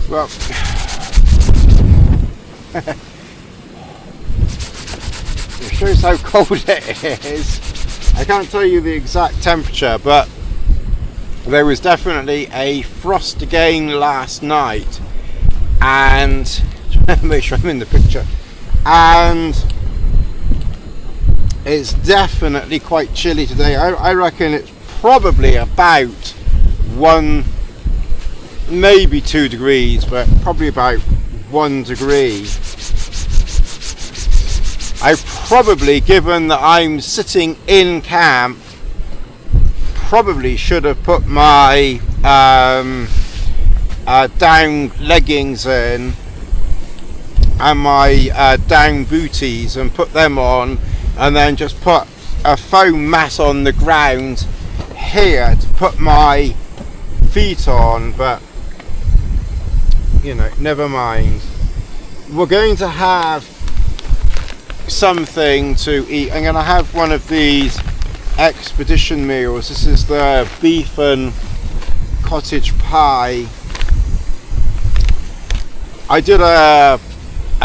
Well, it shows how cold it is. I can't tell you the exact temperature, but there was definitely a frost again last night, and make sure I'm in the picture, and it's definitely quite chilly today. I reckon it's probably about 1, maybe 2 degrees, but probably about 1 degree. I probably, given that I'm sitting in camp, probably should have put my down leggings in and my down booties and put them on, and then just put a foam mat on the ground here to put my feet on, but you know, never mind. We're going to have something to eat. I'm going to have one of these expedition meals. This is the beef and cottage pie. I did a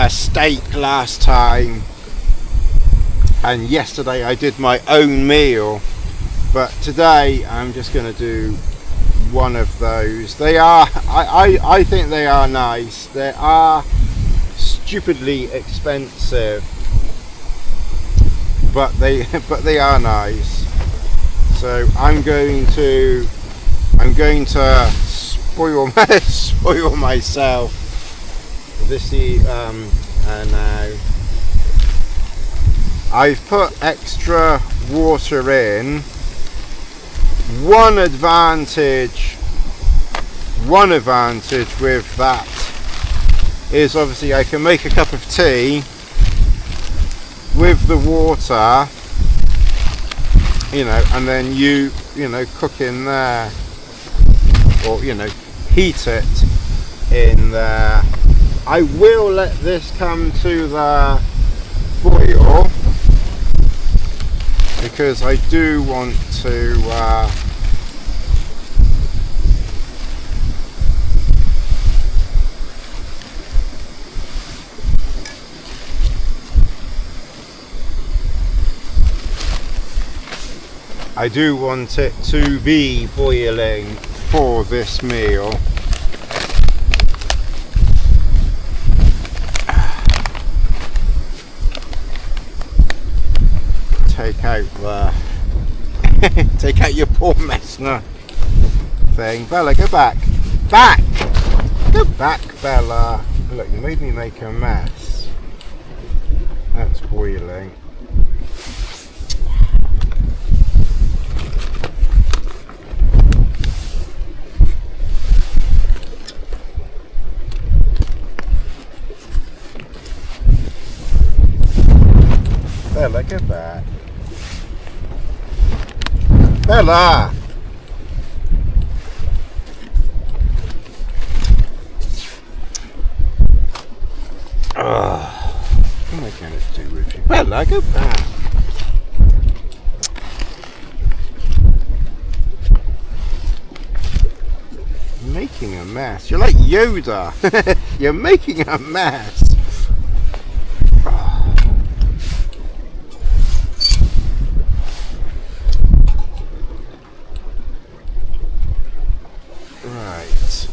steak last time, and yesterday I did my own meal, but today I'm just going to do one of those. They are, I think they are nice. They are stupidly expensive, but they are nice. So I'm going to spoil myself this and now I've put extra water in. One advantage with that is obviously I can make a cup of tea with the water, you know, and then you know, cook in there, or you know, heat it in there. I will let this come to the boil because I do want to I do want it to be boiling for this meal. Take out the take out your poor Messner thing. Bella, go back. Go back, Bella. Look, you made me make a mess. That's boiling. Bella, go back. Bella! What am I going to do with you? Bella, go back. You're making a mess. You're like Yoda. You're making a mess.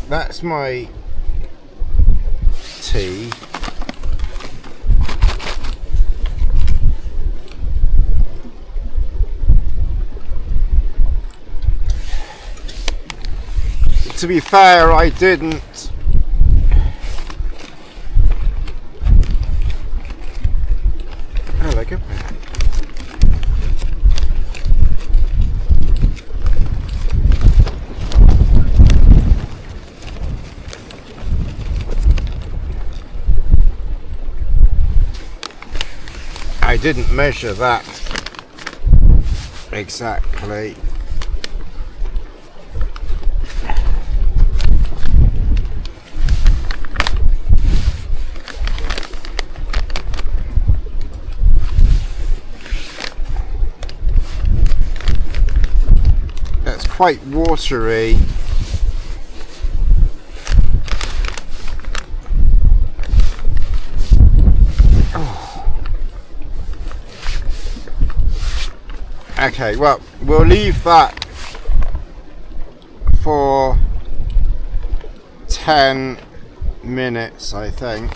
That's my tea. To be fair, I didn't. Oh, like it. I didn't measure that exactly. That's quite watery. Okay, well, we'll leave that for 10 minutes, I think.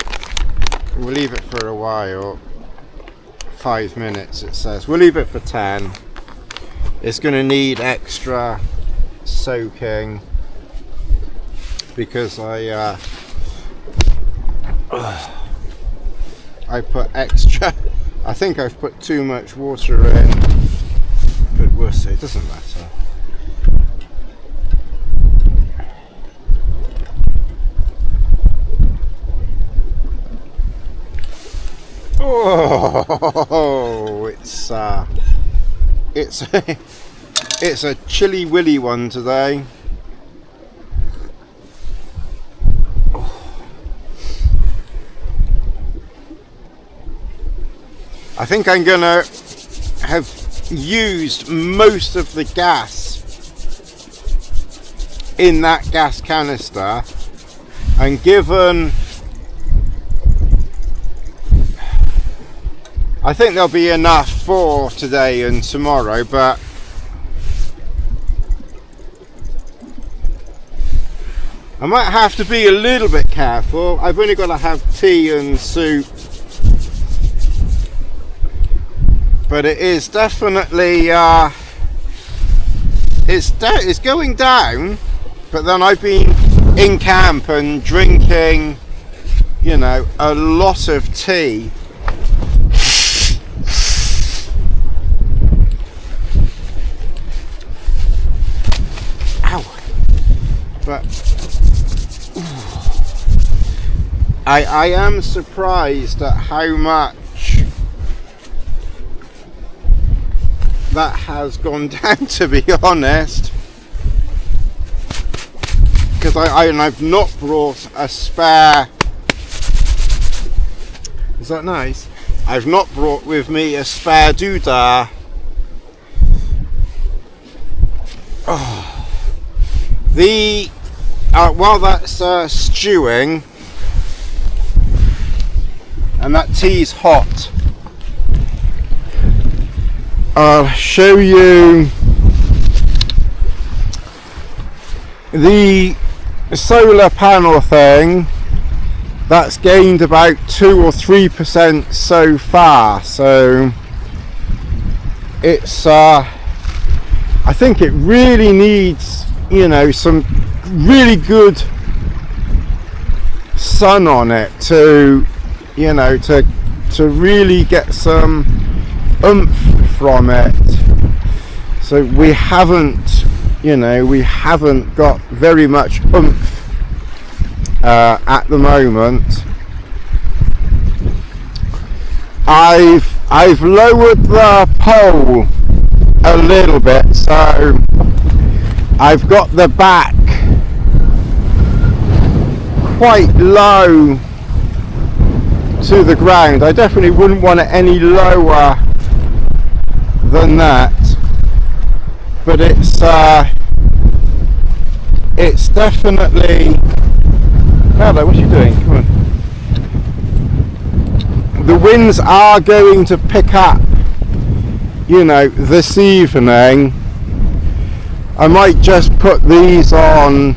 We'll leave it for a while. 5 minutes it says. We'll leave it for 10. It's going to need extra soaking because I put extra. I think I've put too much water in, but we'll see. It doesn't matter. Oh, it's a chilly willy one today. I think I'm gonna have used most of the gas in that gas canister, and given I think there'll be enough for today and tomorrow, but I might have to be a little bit careful. I've only got to have tea and soup, but it is definitely it's going down. But then I've been in camp and drinking, you know, a lot of tea. But I am surprised at how much that has gone down, to be honest, because I've not brought a spare. Is that nice? I've not brought with me a spare doodah. Oh. While that's stewing and that tea's hot, I'll show you the solar panel thing. That's gained about 2 or 3% so far, so it's I think it really needs, you know, some really good sun on it to, you know, to really get some oomph from it. So we haven't, you know, we haven't got very much oomph at the moment. I've lowered the pole a little bit, so I've got the back quite low to the ground. I definitely wouldn't want it any lower than that, but it's definitely. Hello, what are you doing? Come on. The winds are going to pick up, you know, this evening. I might just put these on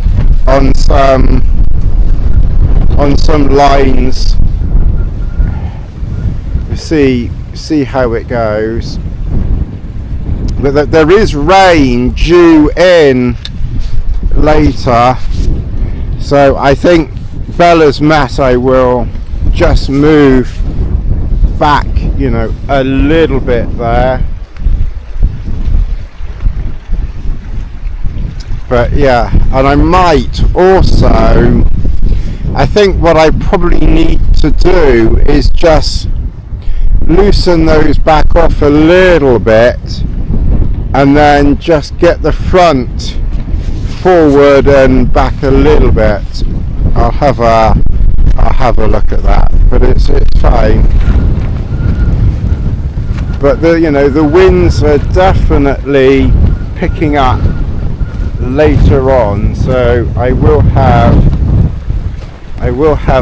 some lines. See how it goes. But there is rain due in later, so I think Bella's mat I will just move back, you know, a little bit there. But yeah, and I might also, I think what I probably need to do is just loosen those back off a little bit and then just get the front forward and back a little bit. I'll have a look at that, but it's fine. But the winds are definitely picking up later on, so I will have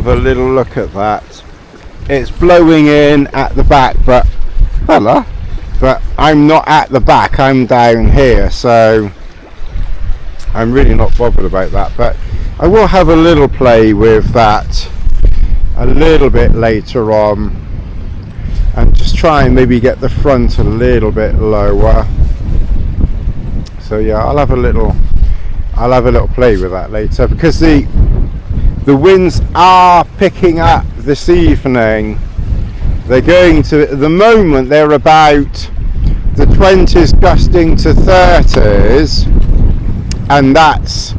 a little look at that. It's blowing in at the back, but I'm not at the back, I'm down here, so I'm really not bothered about that. But I will have a little play with that a little bit later on, and just try and maybe get the front a little bit lower. So yeah, I'll have a little play with that later, because the winds are picking up this evening. They're going to, at the moment they're about the 20s gusting to 30s, and that's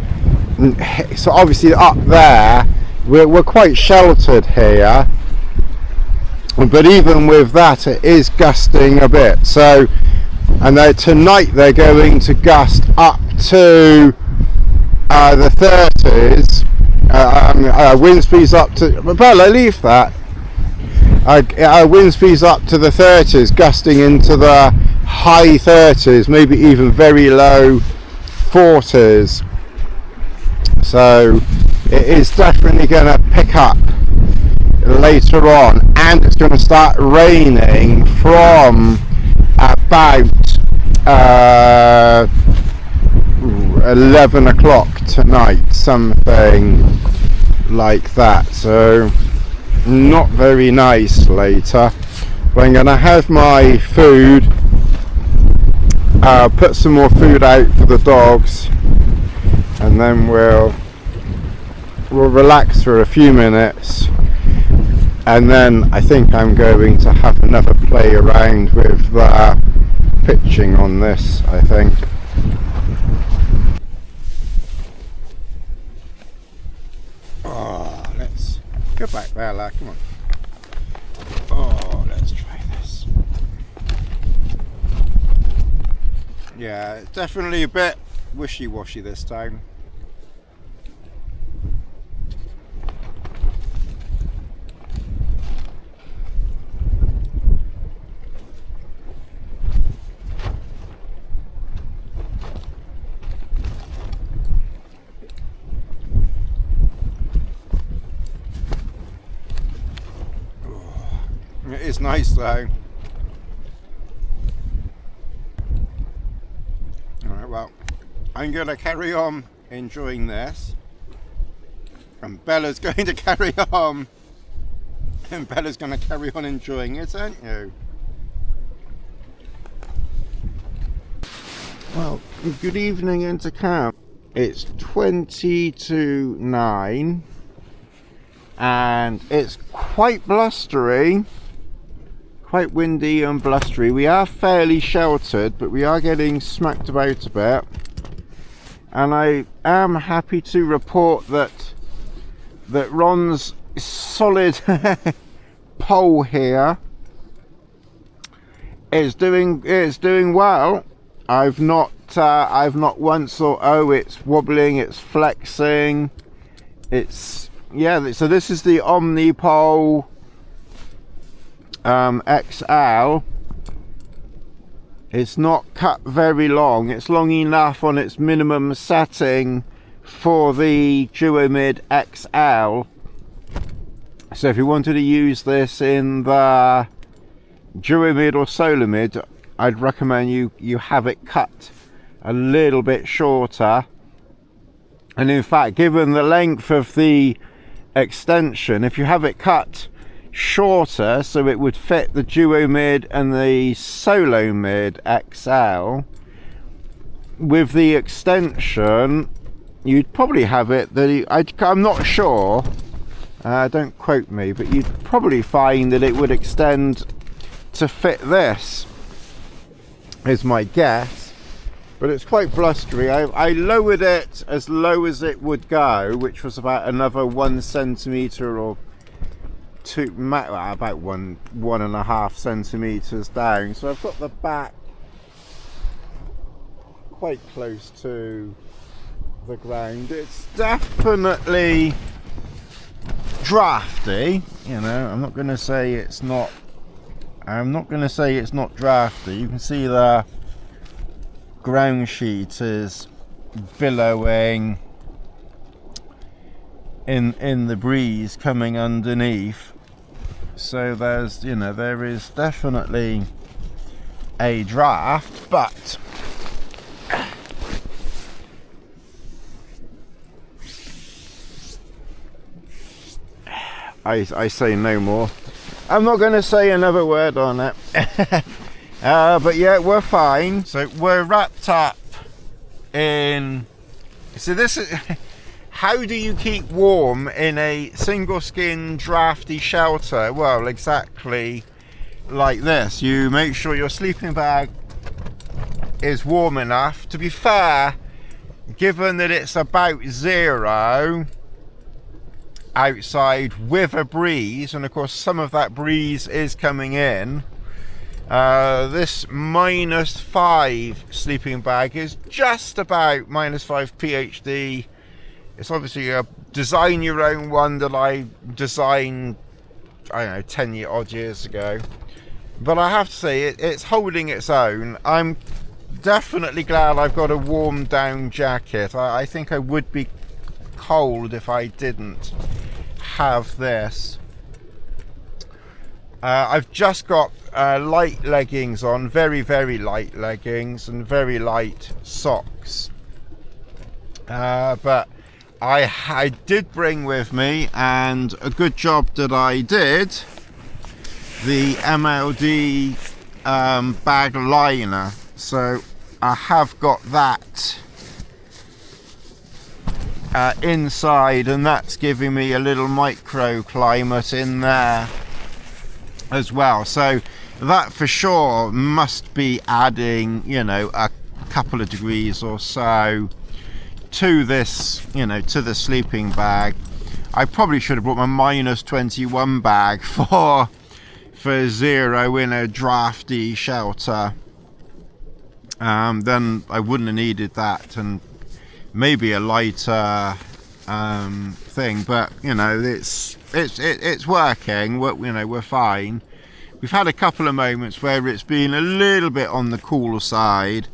so obviously up there we're quite sheltered here, but even with that it is gusting a bit. So, and tonight they're going to gust up to the 30s, wind speeds up to, Bella, leave that, wind speeds up to the 30s, gusting into the high 30s, maybe even very low 40s. So it is definitely going to pick up later on, and it's going to start raining from about 11 o'clock tonight, something like that. So not very nice later. But I'm going to have my food, put some more food out for the dogs, and then we'll relax for a few minutes, and then I think I'm going to have another play around with the pitching on this, I think. Oh, let's go back there, lad, come on. Oh, let's try this. Yeah, it's definitely a bit wishy-washy this time. It is nice though. Alright, well, I'm going to carry on enjoying this, and Bella's going to carry on, and Bella's going to carry on enjoying it, aren't you? Well, good evening into camp. It's 20 to 9 and it's quite blustery, quite windy and blustery. We are fairly sheltered, but we are getting smacked about a bit, and I am happy to report that Ron's solid pole here is doing well. I've not once thought, oh, it's wobbling, it's flexing, it's, yeah. So this is the Omnipole XL. It's not cut very long. It's long enough on its minimum setting for the Duomid XL. So if you wanted to use this in the Duomid or Solomid, I'd recommend you have it cut a little bit shorter. And in fact, given the length of the extension, if you have it cut shorter so it would fit the Duomid and the Solomid XL, with the extension you'd probably have it that I'm not sure, don't quote me, but you'd probably find that it would extend to fit this, is my guess. But it's quite blustery. I lowered it as low as it would go, which was about another 1 centimetre or two, about 1.5 centimetres down. So I've got the back quite close to the ground. It's definitely drafty, you know. I'm not going to say it's not drafty. You can see the ground sheet is billowing in the breeze coming underneath. So there's, you know, there is definitely a draft, but I say no more. I'm not going to say another word on it. But yeah, we're fine. So we're wrapped up in, so this is, how do you keep warm in a single skin drafty shelter? Well, exactly like this. You make sure your sleeping bag is warm enough. To be fair, given that it's about 0 outside with a breeze, and of course some of that breeze is coming in, this -5 sleeping bag is just about -5 PhD. It's obviously a design your own one that I designed, I don't know, 10 odd years ago, but I have to say it's holding its own. I'm definitely glad I've got a warm down jacket. I think I would be cold if I didn't have this. I've just got light leggings on, very light leggings, and very light socks, but I did bring with me, and a good job that I did, the MLD bag liner. So I have got that inside, and that's giving me a little microclimate in there as well. So that for sure must be adding, you know, a couple of degrees or so to this, you know, to the sleeping bag. I probably should have brought my -21 bag for 0 in a drafty shelter. Then I wouldn't have needed that, and maybe a lighter thing, but you know, it's working. You know, we're fine. We've had a couple of moments where it's been a little bit on the cooler side,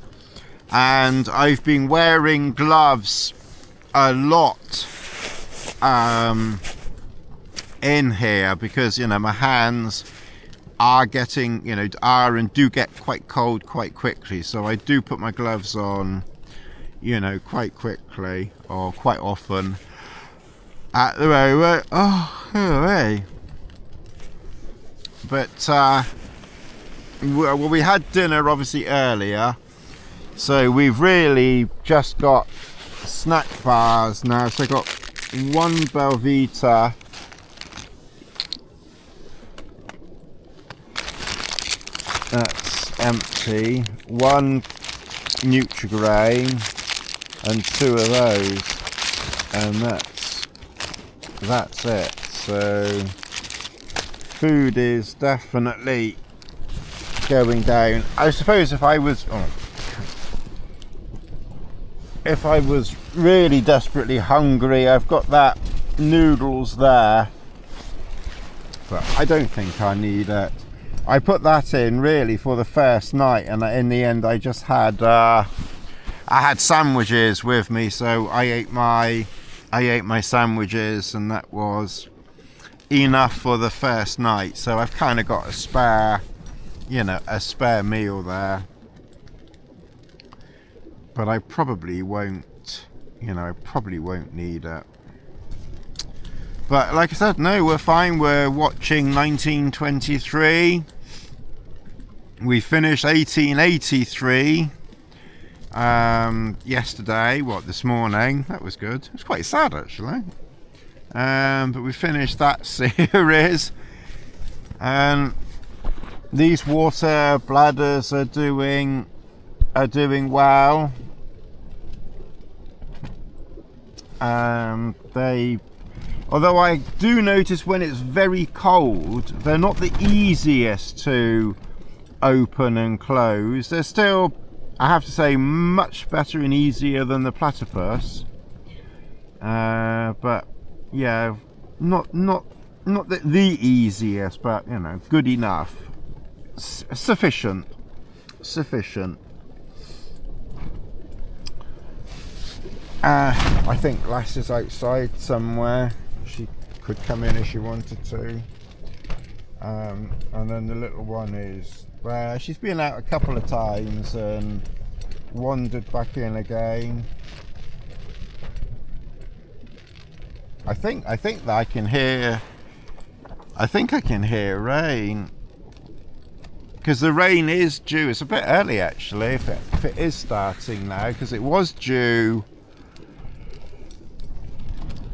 and I've been wearing gloves a lot in here, because you know, my hands are getting, you know, and do get quite cold quite quickly, so I do put my gloves on, you know, quite quickly, or quite often at the moment. Oh, hey. But well, we had dinner obviously earlier, so we've really just got snack bars now. So I got one Belvita, that's empty, one Nutrigrain, and 2 of those, and that's it. So food is definitely going down. I suppose if I was really desperately hungry, I've got that noodles there, but I don't think I need it. I put that in really for the first night, and in the end I just had I had sandwiches with me, so I ate my sandwiches, and that was enough for the first night. So I've kind of got a spare, you know, a spare meal there, but I probably won't, you know, I probably won't need it. But like I said, no, we're fine. We're watching 1923. We finished 1883 yesterday, this morning. That was good. It was quite sad actually. But we finished that series, and these water bladders are doing well. Although I do notice when it's very cold, they're not the easiest to open and close. They're still, I have to say, much better and easier than the platypus. But yeah, not the easiest, but you know, good enough, sufficient. I think Lass is outside somewhere. She could come in if she wanted to. And then the little one is, well, she's been out a couple of times and wandered back in again. I think that I can hear rain, because the rain is due. It's a bit early actually if it is starting now, because it was due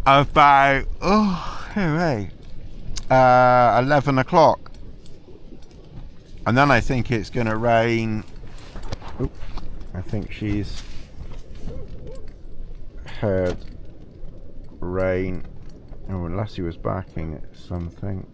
about 11 o'clock, and then I think it's going to rain. I think she's heard rain. Oh, unless he was barking at something.